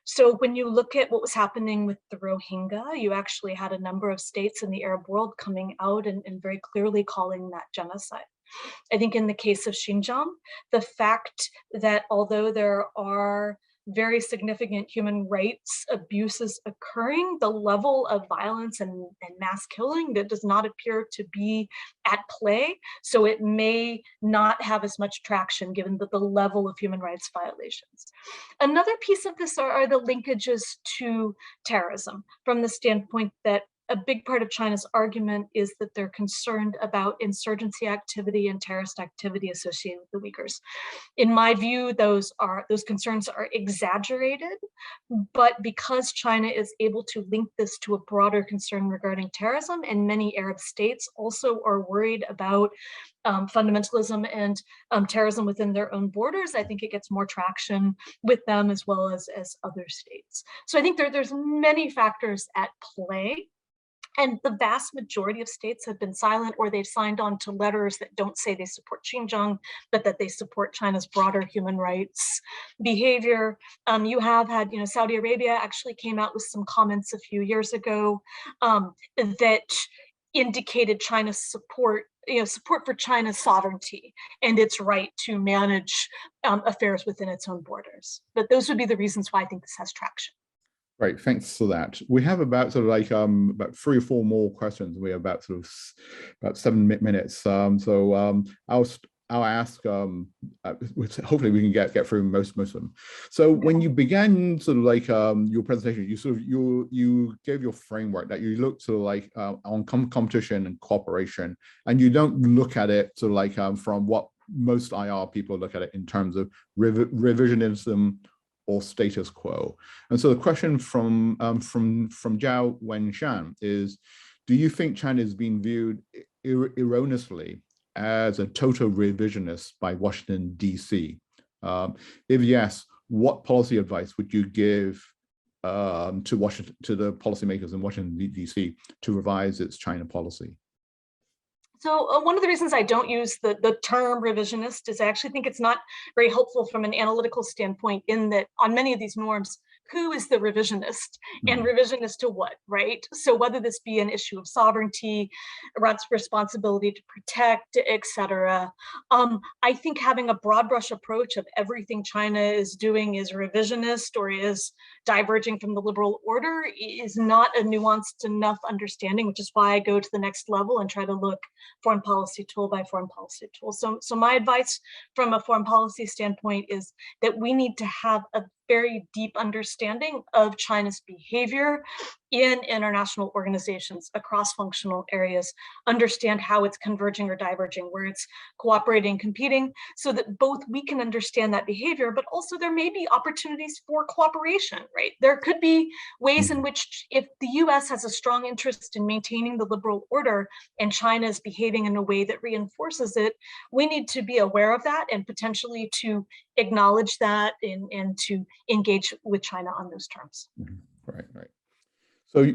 So when you look at what was happening with the Rohingya, you actually had a number of states in the Arab world coming out and very clearly calling that genocide. I think in the case of Xinjiang, the fact that although there are very significant human rights abuses occurring, the level of violence and mass killing that does not appear to be at play. So it may not have as much traction given the level of human rights violations. Another piece of this are the linkages to terrorism, from the standpoint that a big part of China's argument is that they're concerned about insurgency activity and terrorist activity associated with the Uyghurs. In my view, those concerns are exaggerated, but because China is able to link this to a broader concern regarding terrorism, and many Arab states also are worried about fundamentalism and terrorism within their own borders, I think it gets more traction with them as well as other states. So I think there's many factors at play. And the vast majority of states have been silent, or they've signed on to letters that don't say they support Xinjiang, but that they support China's broader human rights behavior. You have had, Saudi Arabia actually came out with some comments a few years ago that indicated China's support for China's sovereignty and its right to manage affairs within its own borders. But those would be the reasons why I think this has traction. Great, thanks for that. We have about about 3 or 4 more questions. We have about 7 minutes. I'll ask. Hopefully, we can get through most of them. So when you began your presentation, you gave your framework that you look on competition and cooperation, and you don't look at it from what most IR people look at it in terms of revisionism or status quo. And so the question from Zhao Wenshan is, do you think China is being viewed erroneously as a total revisionist by Washington, D.C.? If yes, what policy advice would you give to the policymakers in Washington, D.C. to revise its China policy? So one of the reasons I don't use the term revisionist is I actually think it's not very helpful from an analytical standpoint, in that on many of these norms, who is the revisionist and revisionist to what, right? So whether this be an issue of sovereignty, responsibility to protect, etc. I think having a broad brush approach of everything China is doing is revisionist or is diverging from the liberal order is not a nuanced enough understanding, which is why I go to the next level and try to look foreign policy tool by foreign policy tool. So my advice from a foreign policy standpoint is that we need to have a very deep understanding of China's behavior in international organizations across functional areas, understand how it's converging or diverging, where it's cooperating, competing, so that both we can understand that behavior, but also there may be opportunities for cooperation, right? There could be ways in which if the US has a strong interest in maintaining the liberal order and China is behaving in a way that reinforces it, we need to be aware of that and potentially to acknowledge that and to engage with China on those terms. Right. So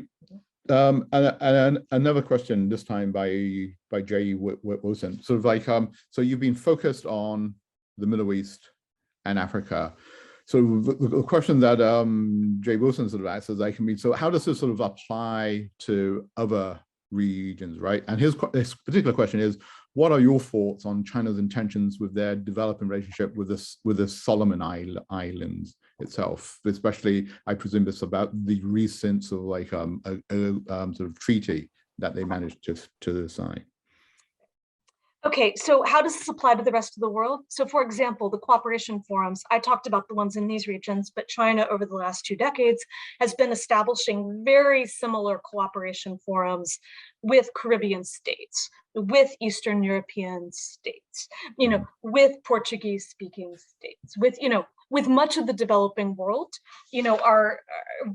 and another question this time by Jay Wilson, sort of like so you've been focused on the Middle East and Africa. So the question that Jay Wilson sort of asks is like, I mean, so how does this sort of apply to other regions, right? And his particular question is, what are your thoughts on China's intentions with their developing relationship with the Solomon Islands itself? Especially, I presume this about the recent sort of like sort of treaty that they managed to sign. Okay, so how does this apply to the rest of the world? So for example, the cooperation forums, I talked about the ones in these regions, but China over the last 2 decades has been establishing very similar cooperation forums with Caribbean states, with Eastern European states, with Portuguese speaking states, with much of the developing world, are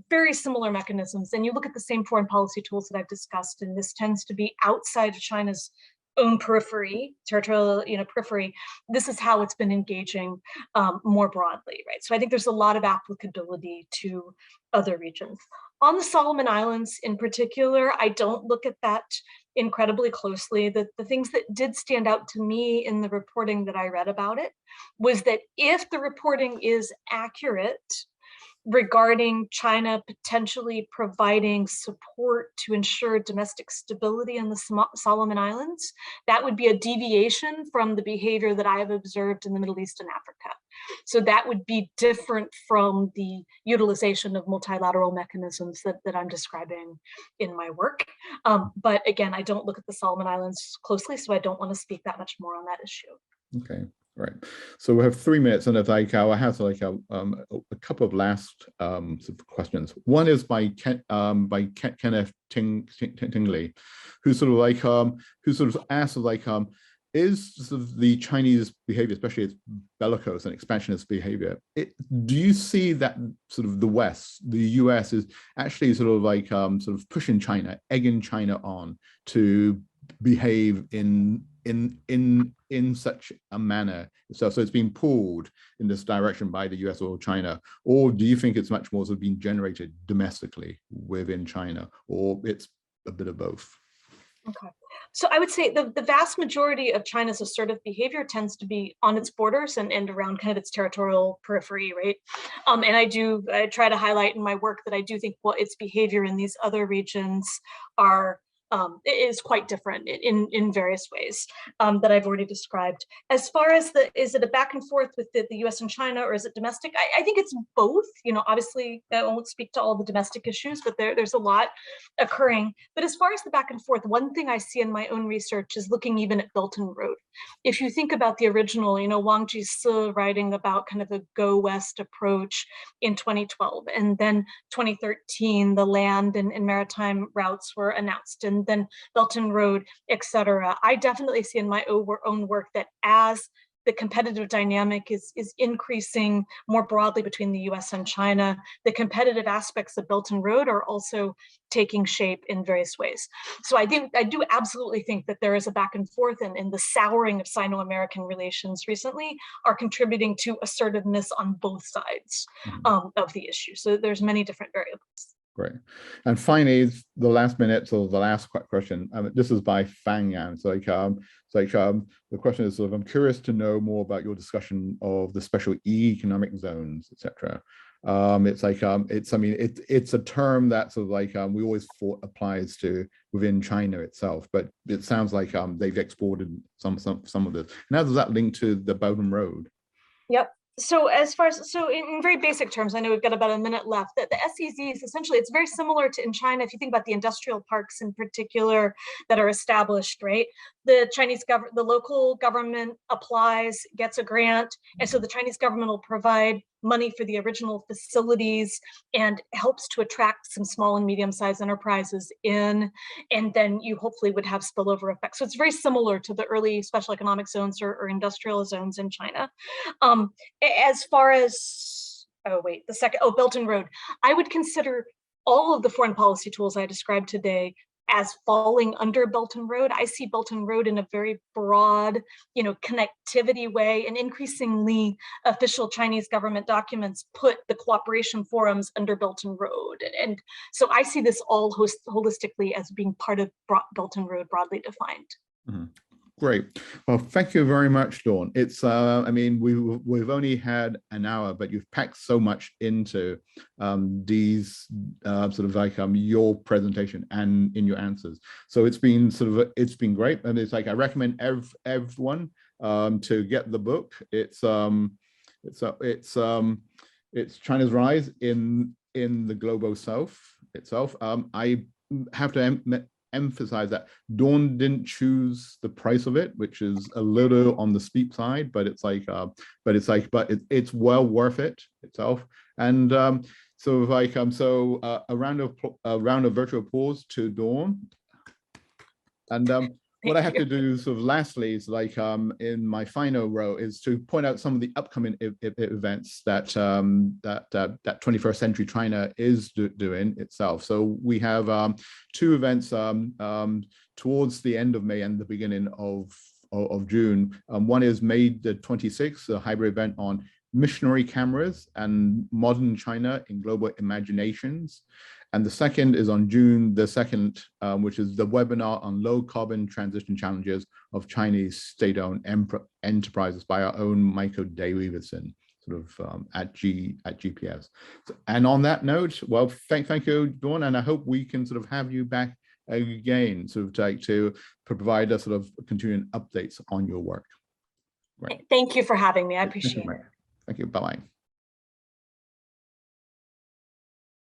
very similar mechanisms. And you look at the same foreign policy tools that I've discussed, and this tends to be outside of China's own periphery, territorial periphery. This is how it's been engaging more broadly, right? So I think there's a lot of applicability to other regions. On the Solomon Islands in particular, I don't look at that incredibly closely. The things that did stand out to me in the reporting that I read about it was that if the reporting is accurate regarding China potentially providing support to ensure domestic stability in the Solomon Islands, that would be a deviation from the behavior that I have observed in the Middle East and Africa. So that would be different from the utilization of multilateral mechanisms that I'm describing in my work. But again, I don't look at the Solomon Islands closely, so I don't want to speak that much more on that issue. Okay. Right. So we have 3 minutes, and if I have like a couple of last sort of questions. One is by Kenneth Tingley, who sort of asks like, is sort of the Chinese behavior, especially its bellicose and expansionist behavior, do you see that sort of the West, the US, is actually sort of like sort of pushing China, egging China on to behave in such a manner, so it's being pulled in this direction by the US or China? Or do you think it's much more sort of being generated domestically within China, or it's a bit of both? Okay, so I would say the vast majority of China's assertive behavior tends to be on its borders and around kind of its territorial periphery, right? And I try to highlight in my work that I do think its behavior in these other regions is quite different in various ways that I've already described. As far as is it a back and forth with the US and China, or is it domestic? I think it's both. Obviously I won't speak to all the domestic issues, but there's a lot occurring. But as far as the back and forth, one thing I see in my own research is looking even at Belt and Road. If you think about the original, Wang Jisi writing about kind of a go west approach in 2012, and then 2013, the land and maritime routes were announced, and then Belt and Road, etc. I definitely see in my own work that as the competitive dynamic is increasing more broadly between the US and China, the competitive aspects of Belt and Road are also taking shape in various ways. So I do absolutely think that there is a back and forth, and the souring of Sino-American relations recently are contributing to assertiveness on both sides of the issue. So there's many different variables. Great. And finally, the last minute, so the last question. This is by Fang Yan. So the question is sort of, I'm curious to know more about your discussion of the special economic zones, etc. It's like it's, I mean, it's a term that sort of like we always thought applies to within China itself, but it sounds like they've exported some of this. And how does that link to the Belt and Road? Yep. So as far as, so in very basic terms, I know we've got about a minute left, that the SEZs, essentially, it's very similar to in China, if you think about the industrial parks in particular that are established, right? The Chinese government, the local government applies, gets a grant, and so the Chinese government will provide money for the original facilities and helps to attract some small and medium-sized enterprises in, and then you hopefully would have spillover effects. So it's very similar to the early special economic zones or industrial zones in China. As far as, Belt and Road, I would consider all of the foreign policy tools I described today as falling under Belt and Road. I see Belt and Road in a very broad, connectivity way, and increasingly official Chinese government documents put the cooperation forums under Belt and Road. And so I see this all holistically as being part of Belt and Road broadly defined. Mm-hmm. Great. Well, thank you very much, Dawn. It's, I mean, we've only had an hour, but you've packed so much into these sort of like your presentation and in your answers. So it's been it's been great. And it's like, I recommend everyone to get the book. It's China's Rise in the Global South itself. I have to emphasize that Dawn didn't choose the price of it, which is a little on the steep side, but it's it's well worth it itself. And so like a round of virtual applause to Dawn. And what I have to do sort of lastly is like in my final row is to point out some of the upcoming events that that 21st century China is doing itself. So we have 2 events towards the end of May and the beginning of June. One is May the 26th, a hybrid event on missionary cameras and modern China in global imaginations. And the second is on June the 2nd, which is the webinar on low carbon transition challenges of Chinese state-owned enterprises by our own Michael Davidson, sort of at GPS. So, and on that note, well, thank you, Dawn, and I hope we can sort of have you back again, sort of to provide us sort of continuing updates on your work. Right. Thank you for having me. I appreciate it. Thank you. Bye-bye.